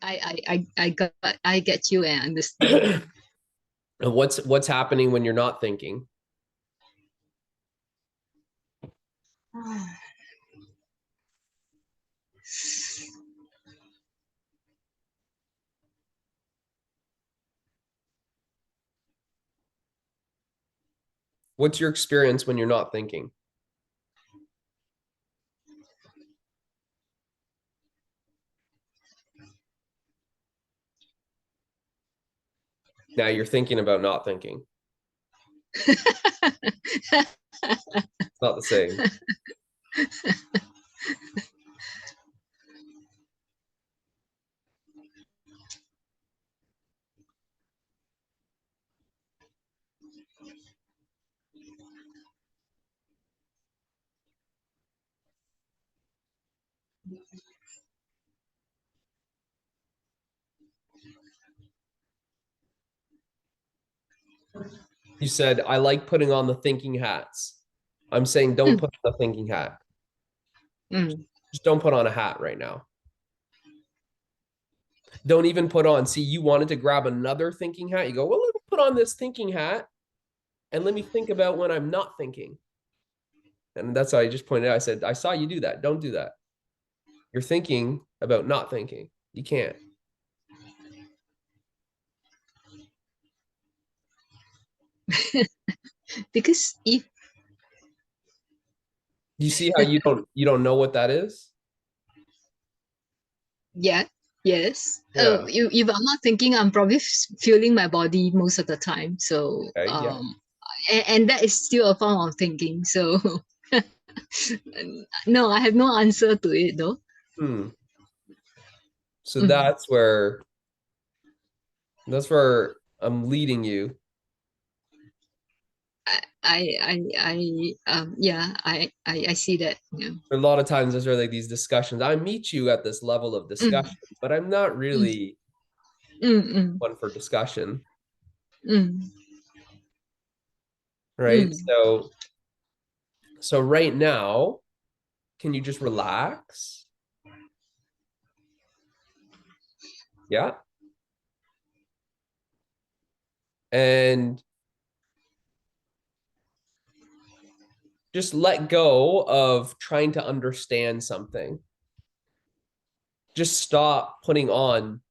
I get you and understand. And what's happening when you're not thinking? What's your experience when you're not thinking? Now you're thinking about not thinking. It's not the same. You said, I like putting on the thinking hats. I'm saying don't Mm, put on the thinking hat. mm. Just don't put on a hat right now. Don't even put on. See, you wanted to grab another thinking hat. You go, well, let me put on this thinking hat and let me think about when I'm not thinking. And that's how I just pointed out. I said, I saw you do that. Don't do that. You're thinking about not thinking. You can't. Because if Do you see how you don't know what that is? yeah, yes. Yeah. If I'm not thinking, I'm probably feeling my body most of the time. So Okay. Yeah. and that is still a form of thinking. So no, I have no answer to it though. Hmm. So Mm. that's where I'm leading you. Yeah, I see that. Yeah. A lot of times there's like these discussions. I meet you at this level of Mm, discussion, but I'm not mm, really mm, mm, one for discussion, mm, right? mm. So right now, can you just relax? Yeah. And just let go of trying to understand something. Just stop putting on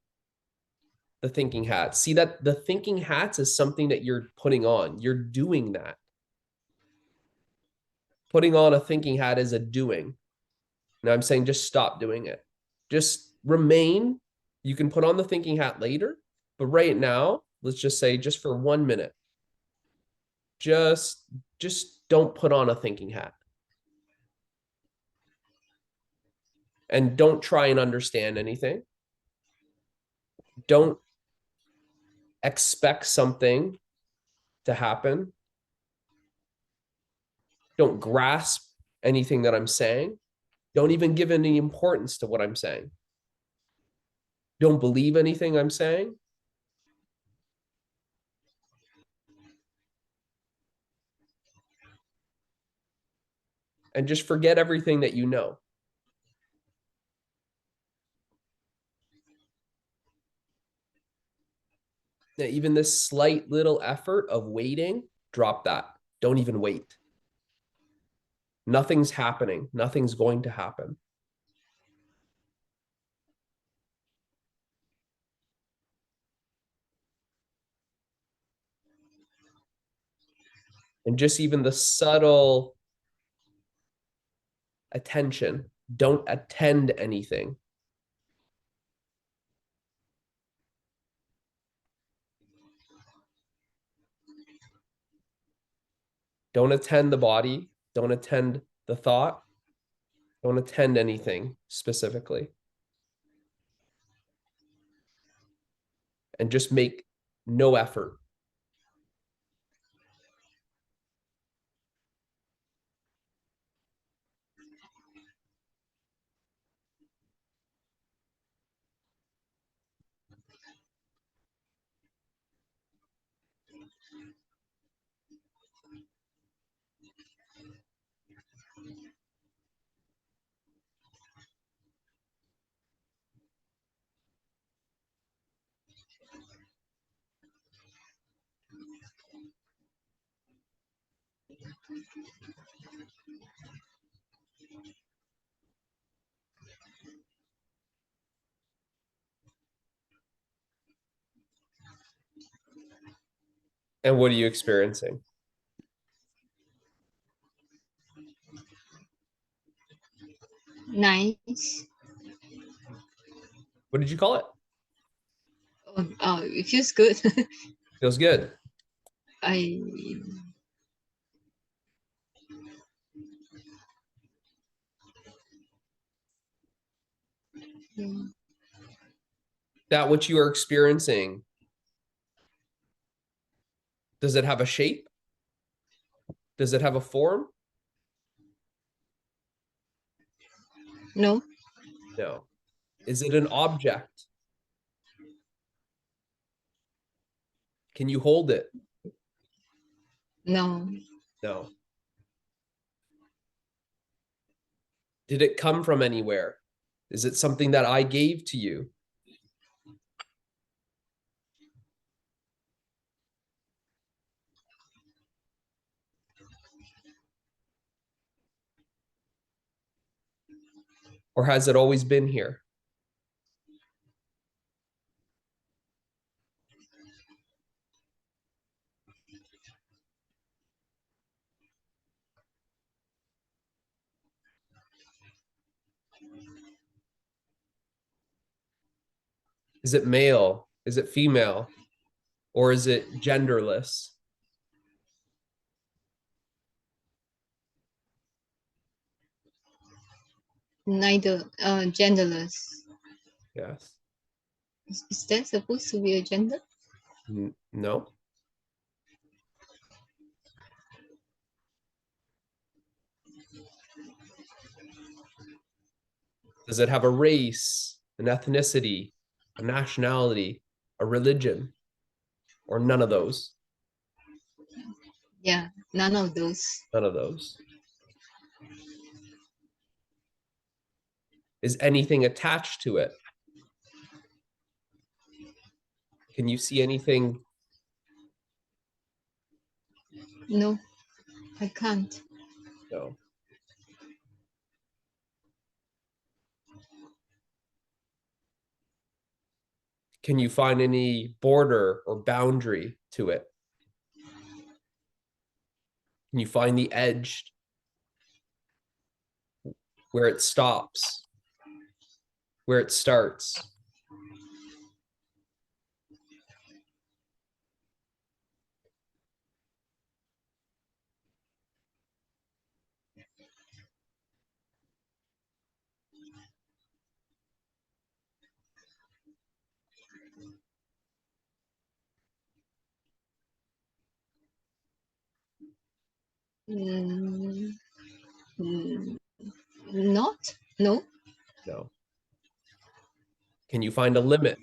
the thinking hats. See that the thinking hats is something that you're putting on. You're doing that. Putting on a thinking hat is a doing. Now I'm saying just stop doing it. Just remain. You can put on the thinking hat later, but right now, let's just say just for 1 minute, just just don't put on a thinking hat and don't try and understand anything. Don't expect something to happen. Don't grasp anything that I'm saying. Don't even give any importance to what I'm saying. Don't believe anything I'm saying. And just forget everything that you know. Now, even this slight little effort of waiting, drop that. Don't even wait. Nothing's happening. Nothing's going to happen. And just even the subtle attention. Don't attend anything. Don't attend the body. Don't attend the thought. Don't attend anything specifically. And just make no effort. And what are you experiencing? Nice. What did you call it? It feels good. Feels good. I mm, That what you are experiencing, does it have a shape? Does it have a form? no, No. Is it an object? Can you hold it? no, No. Did it come from anywhere? Is it something that I gave to you? Or has it always been here? Is it male? Is it female? Or is it genderless? neither. Genderless. Yes. Is that supposed to be a gender? No. Does it have a race, an ethnicity, a nationality, a religion, or none of those? Yeah, none of those. None of those. Is anything attached to it? Can you see anything? No, I can't. No. Can you find any border or boundary to it? Can you find the edge where it stops, where it starts? Mm, mm, not? No, No. Can you find a limit?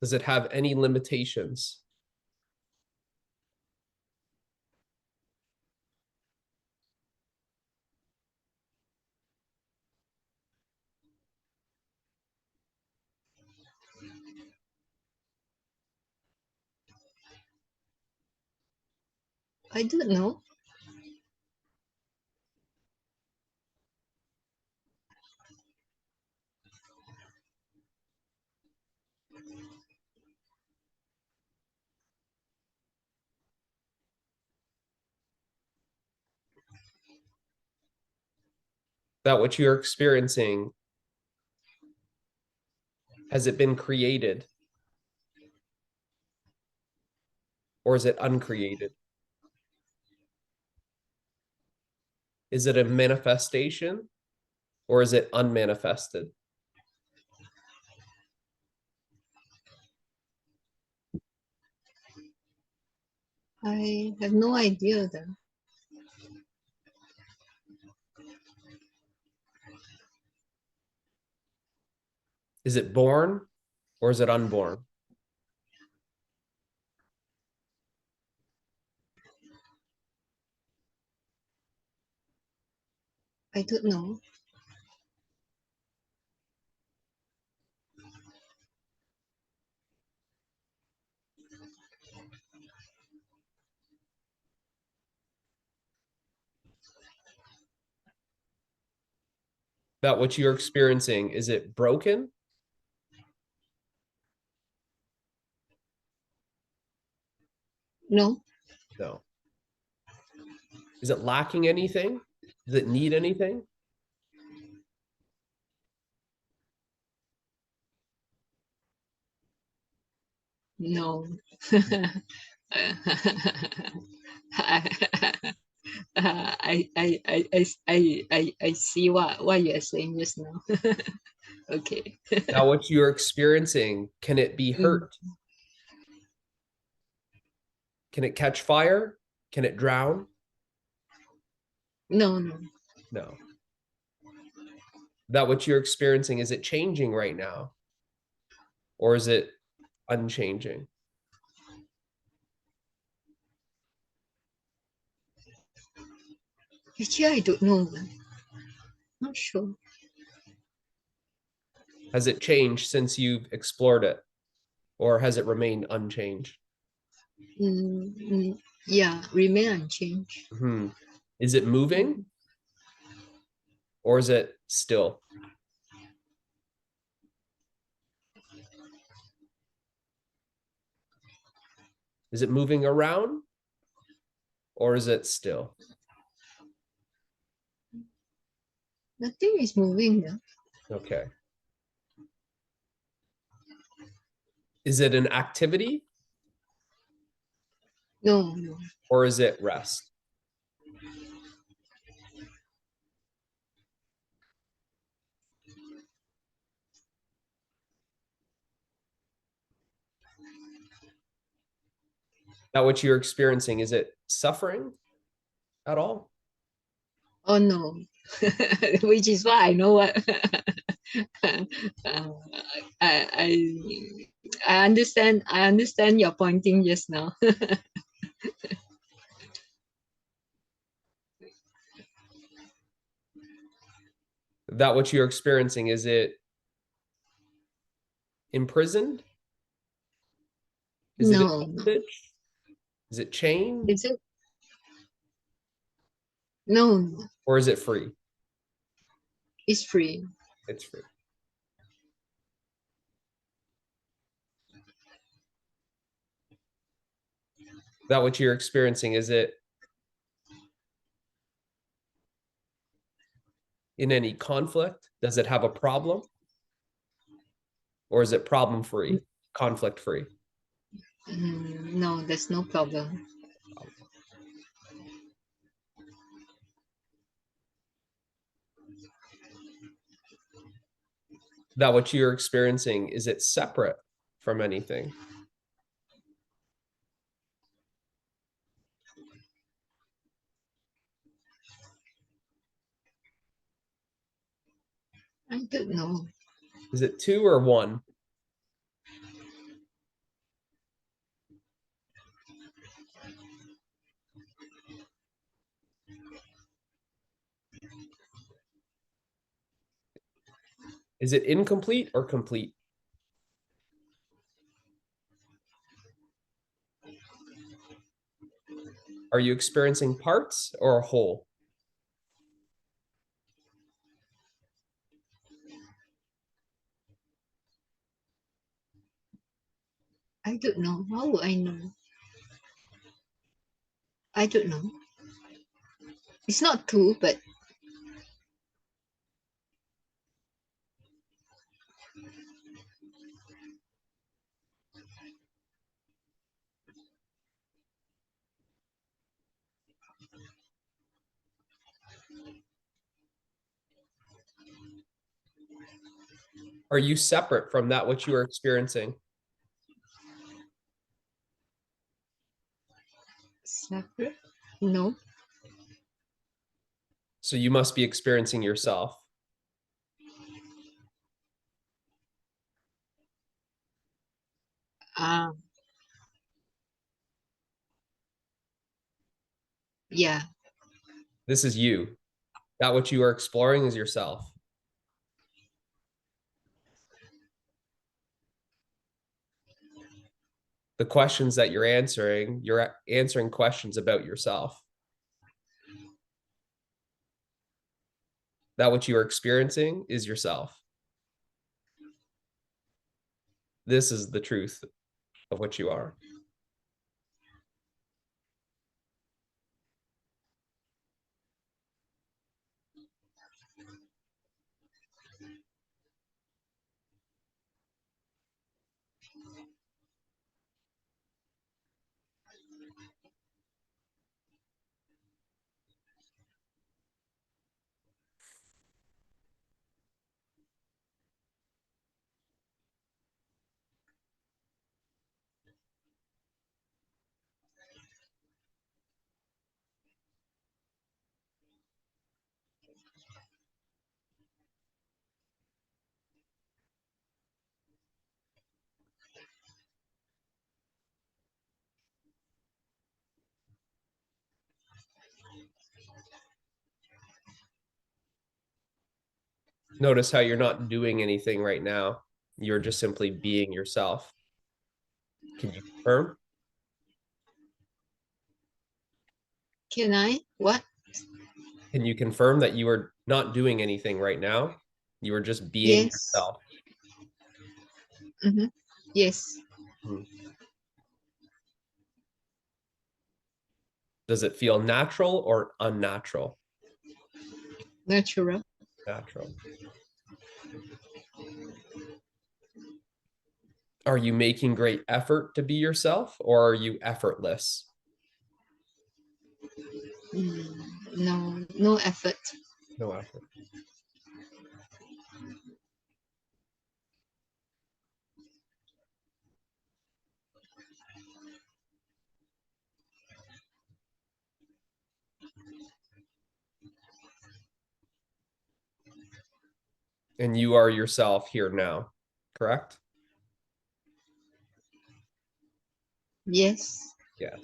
Does it have any limitations? I don't know. That what you're experiencing, has it been created or is it uncreated? Is it a manifestation or is it unmanifested? I have no idea then. Is it born or is it unborn? I don't know. That what you're experiencing, is it broken? No, No. Is it lacking anything? Does it need anything? no. I see what you are saying just now. Okay. Now, what you're experiencing, can it be Mm, hurt? Can it catch fire? Can it drown? no, no. No. That what you're experiencing, is it changing right now? Or is it unchanging? Actually, I don't know. Not sure. Has it changed since you've explored it? Or has it remained unchanged? Yeah, remain unchanged. Hmm. Is it moving or is it still? Is it moving around or is it still? Nothing is moving now. Okay. Is it an activity No, no. or is it rest? Now, what you're experiencing, is it suffering at all? Oh no. Which is why I know what I I understand your pointing just now. That what you're experiencing, is it imprisoned? Is it in No, no. bondage? Is it chained Is it? No, no. or is it free? It's free. It's free. That what you're experiencing, is it in any conflict? Does it have a problem? Or is it problem free, conflict free? No, there's no problem. That what you're experiencing, is it separate from anything? I don't know. Is it two or one? Is it incomplete or complete? Are you experiencing parts or a whole? I don't know. How would I know? I don't know. It's not two, but Are you separate from that which you are experiencing? separate? No. So you must be experiencing yourself. Um. Yeah. This is you. That which you are exploring is yourself. The questions that you're answering questions about yourself. That which you are experiencing is yourself. This is the truth of what you are. Notice how you're not doing anything right now. You're just simply being yourself. Can you confirm? Can I? What? Can you confirm that you are not doing anything right now? You are just being Yes. yourself. Mm-hmm. Yes. Hmm. Does it feel natural or unnatural? Natural. Natural. Are you making great effort to be yourself, or are you effortless? No, no effort. No effort. And you are yourself here now, correct? Yes. Yes.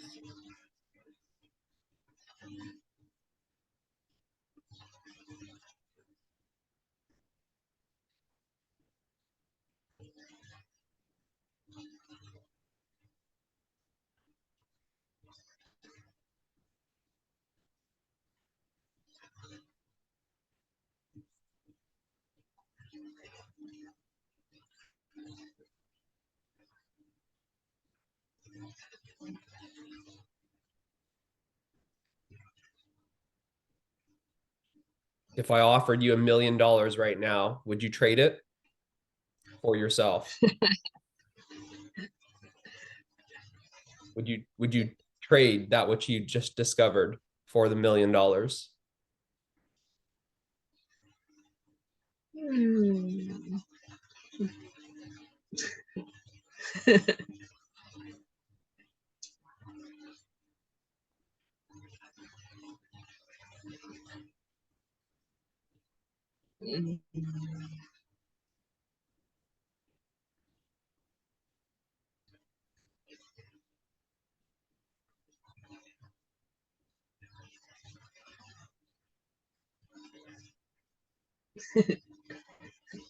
If I offered you $1 million right now, would you trade it for yourself? Would you trade that which you just discovered for the $1 million? Hmm. Mm,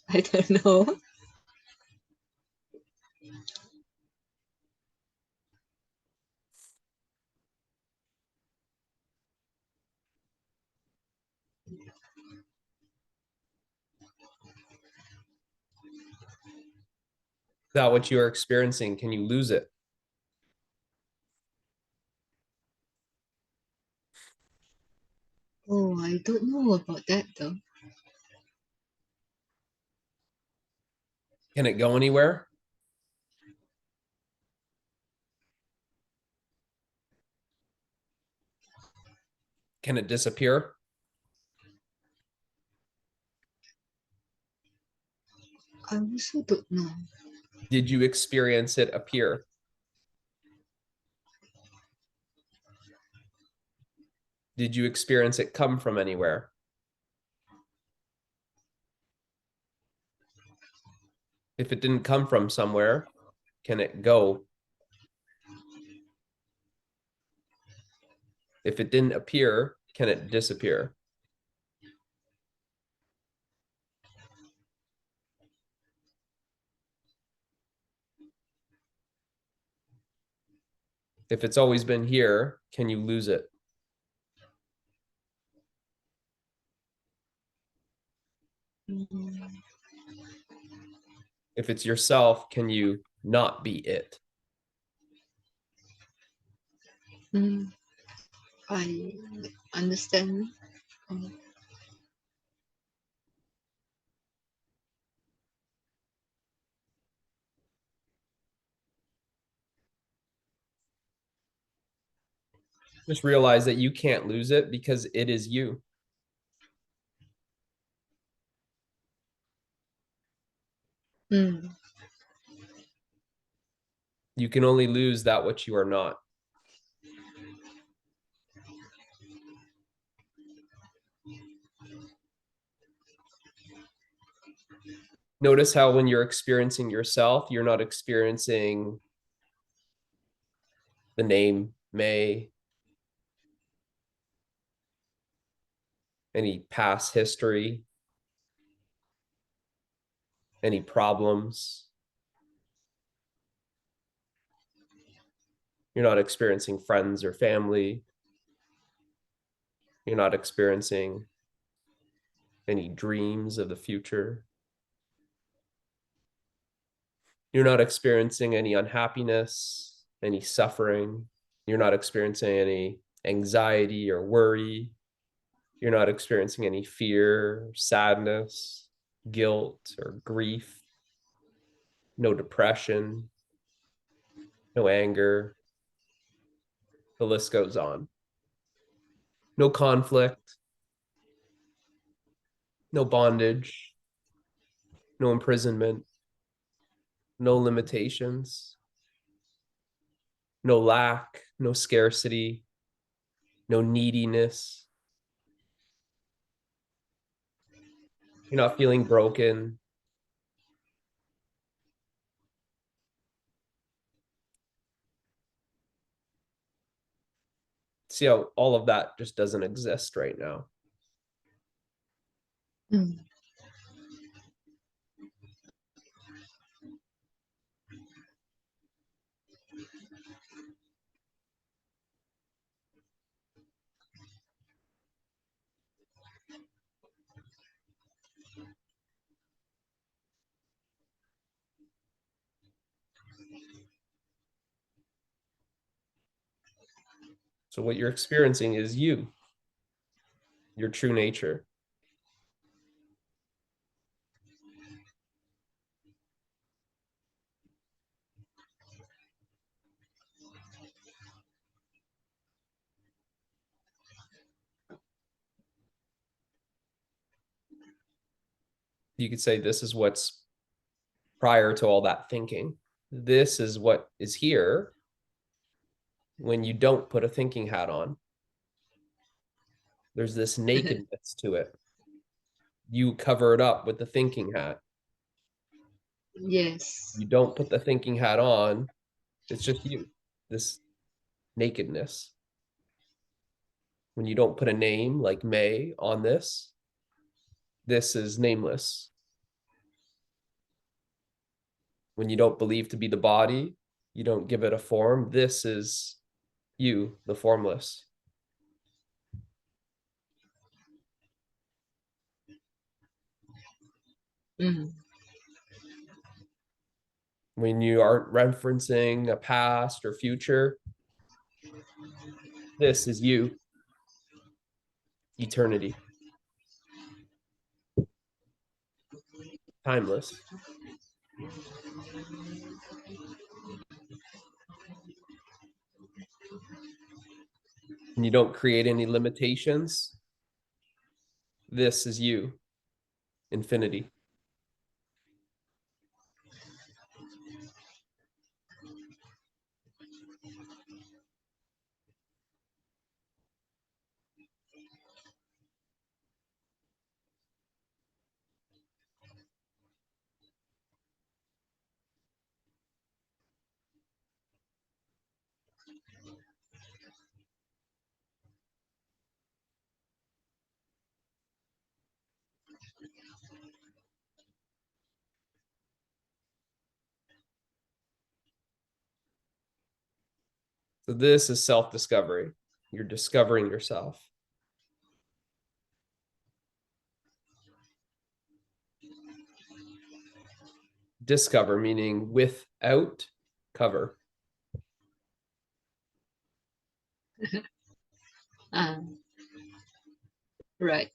I don't know. That which you are experiencing, can you lose it? Oh, I don't know about that though. Can it go anywhere? Can it disappear? I also don't know. Did you experience it appear? Did you experience it come from anywhere? If it didn't come from somewhere, can it go? If it didn't appear, can it disappear? If it's always been here, can you lose it? If it's yourself, can you not be it? I understand. Just realize that you can't lose it because it is you. Mm. You can only lose that which you are not. Notice how when you're experiencing yourself, you're not experiencing the name May, any past history, any problems. You're not experiencing friends or family. You're not experiencing any dreams of the future. You're not experiencing any unhappiness, any suffering. You're not experiencing any anxiety or worry. You're not experiencing any fear, sadness, guilt, or grief. No depression, no anger. The list goes on. No conflict, no bondage, no imprisonment, no limitations, no lack, no scarcity, no neediness. You're not feeling broken. See how all of that just doesn't exist right now. Mm. So what you're experiencing is you, your true nature. You could say this is what's prior to all that thinking. This is what is here when you don't put a thinking hat on. There's this nakedness to it. You cover it up with the thinking hat. Yes. You don't put the thinking hat on. It's just you, this nakedness. When you don't put a name like May on this is nameless. When you don't believe to be the body, you don't give it a form. This is you, the formless. Mm. When you aren't referencing a past or future, this is you, eternity, timeless. And you don't create any limitations. This is you, infinity. So this is self-discovery. You're discovering yourself. Discover, meaning without cover. Um, right.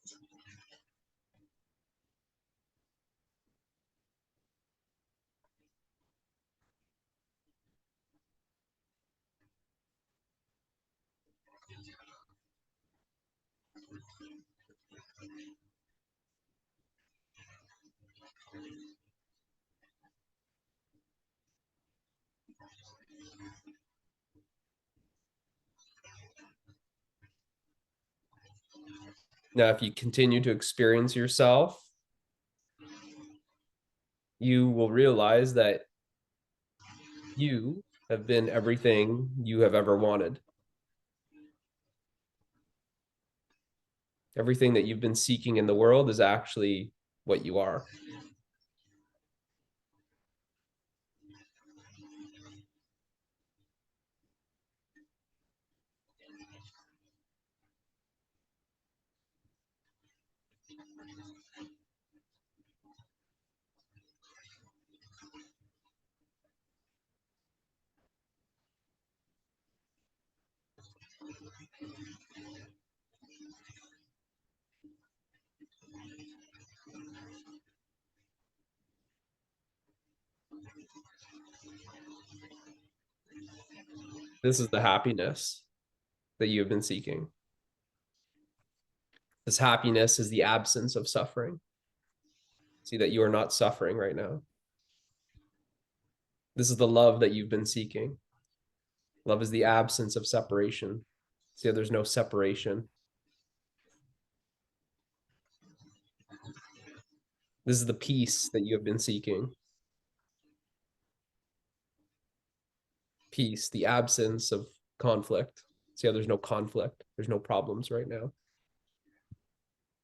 Now, if you continue to experience yourself, you will realize that you have been everything you have ever wanted. Everything that you've been seeking in the world is actually what you are. This is the happiness that you have been seeking. This happiness is the absence of suffering. See that you are not suffering right now. This is the love that you've been seeking. Love is the absence of separation. See how there's no separation. This is the peace that you have been seeking. Peace, the absence of conflict. See how there's no conflict. There's no problems right now.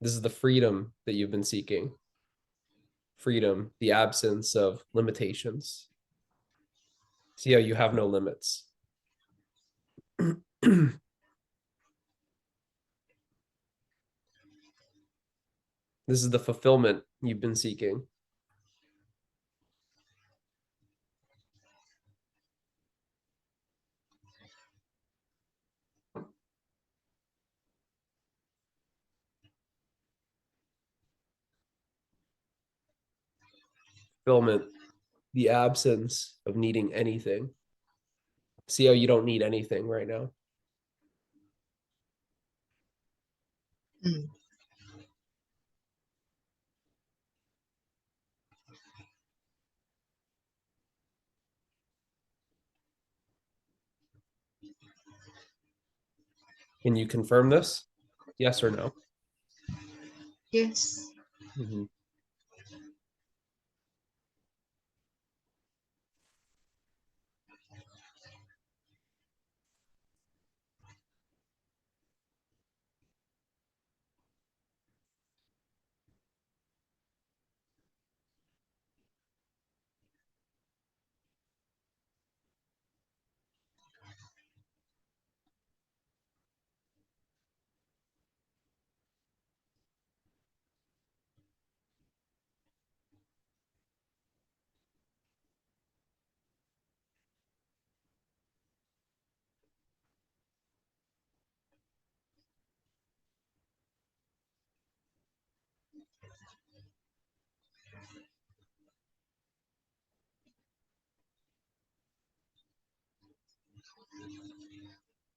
This is the freedom that you've been seeking. Freedom, the absence of limitations. See how you have no limits. This is the fulfillment you've been seeking. Fulfillment, the absence of needing anything. See how you don't need anything right now. Mm. Can you confirm this? Yes or no? Yes. Mhm.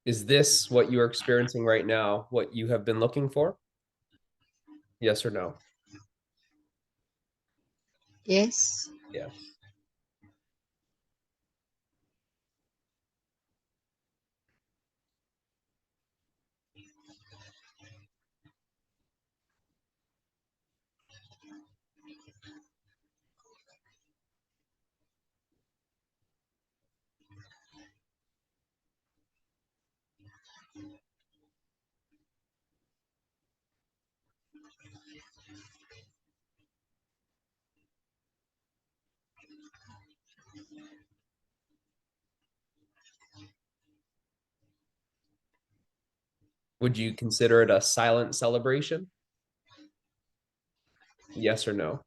Is this what you're experiencing right now, what you have been looking for? Yes or no? Yes. Yes. Would you consider it a silent celebration? Yes or no?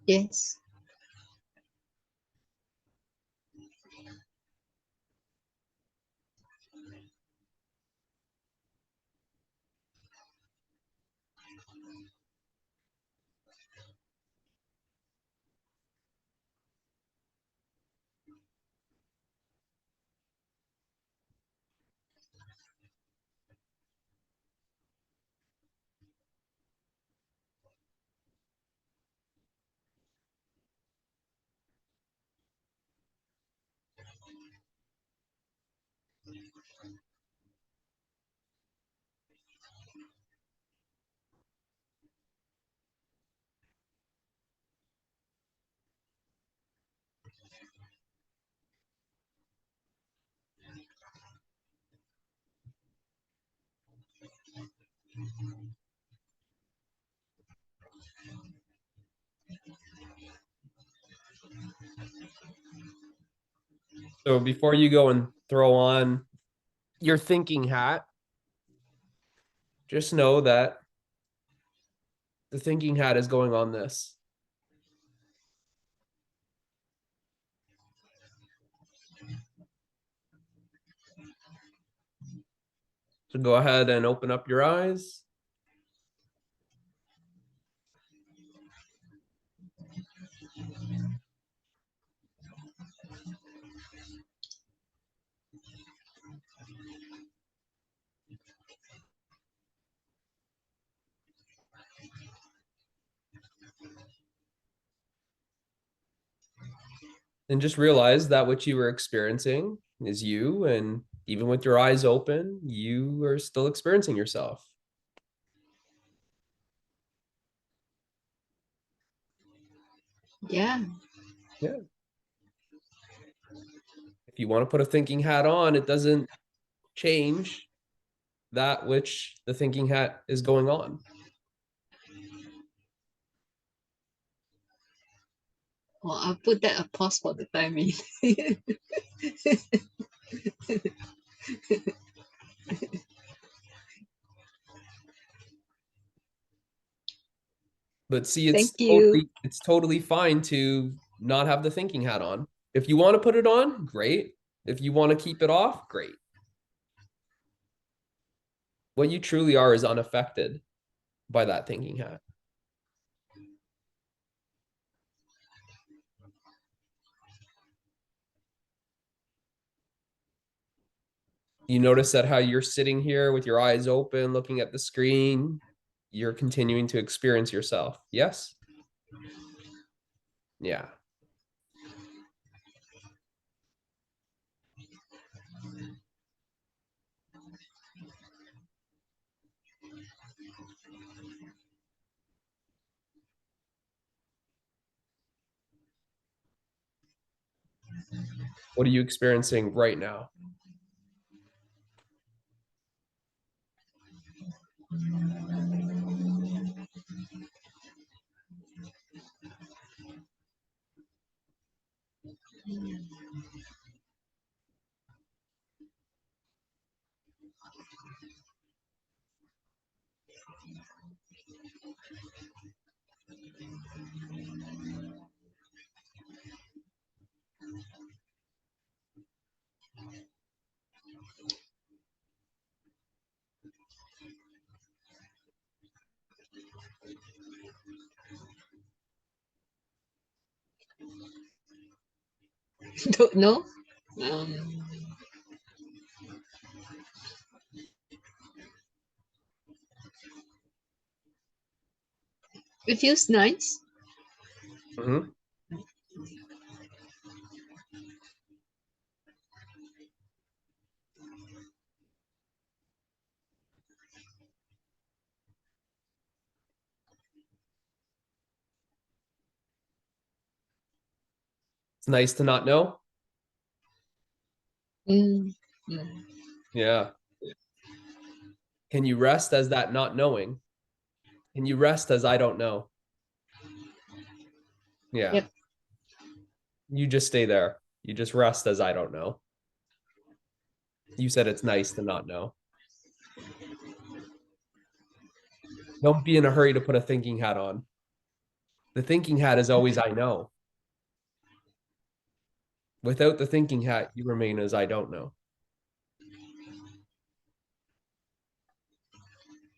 Yes. So before you go and throw on your thinking hat, just know that the thinking hat is going on this. So go ahead and open up your eyes. And just realize that what you were experiencing is you. And even with your eyes open, you are still experiencing yourself. Yeah. Yeah. If you want to put a thinking hat on, it doesn't change that which the thinking hat is going on. Well, I'll put that a pause for the time being. But see, Thank you. it's totally fine to not have the thinking hat on. If you want to put it on, great. If you want to keep it off, great. What you truly are is unaffected by that thinking hat. You notice that how you're sitting here with your eyes open, looking at the screen, you're continuing to experience yourself. Yes? Yeah. What are you experiencing right now? Don't know. Um, it feels nice. Mm-hmm. It's nice to not know. Mm, mm. Yeah. Can you rest as that not knowing? Can you rest as I don't know? Yeah. Yep. You just stay there. You just rest as I don't know. You said it's nice to not know. Don't be in a hurry to put a thinking hat on. The thinking hat is always I know. Without the thinking hat, you remain as I don't know.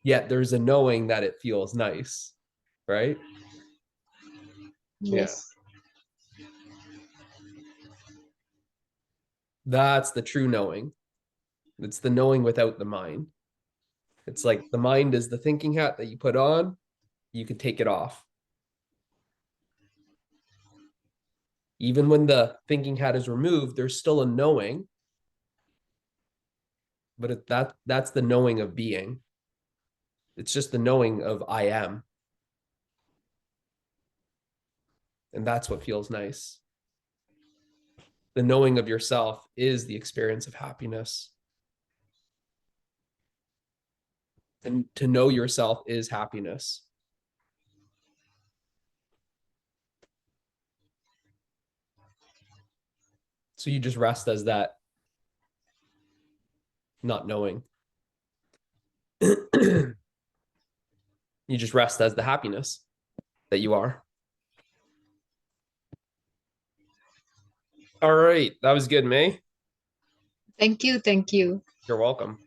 yet there's a knowing that it feels nice, right? Yeah. Yes. That's the true knowing. It's the knowing without the mind. It's like the mind is the thinking hat that you put on, you can take it off. Even when the thinking hat is removed, there's still a knowing, but that's the knowing of being. It's just the knowing of I am. And that's what feels nice. The knowing of yourself is the experience of happiness. And to know yourself is happiness. So you just rest as that not knowing. You just rest as the happiness that you are. All right. That was good, May. Thank you. Thank you. You're welcome.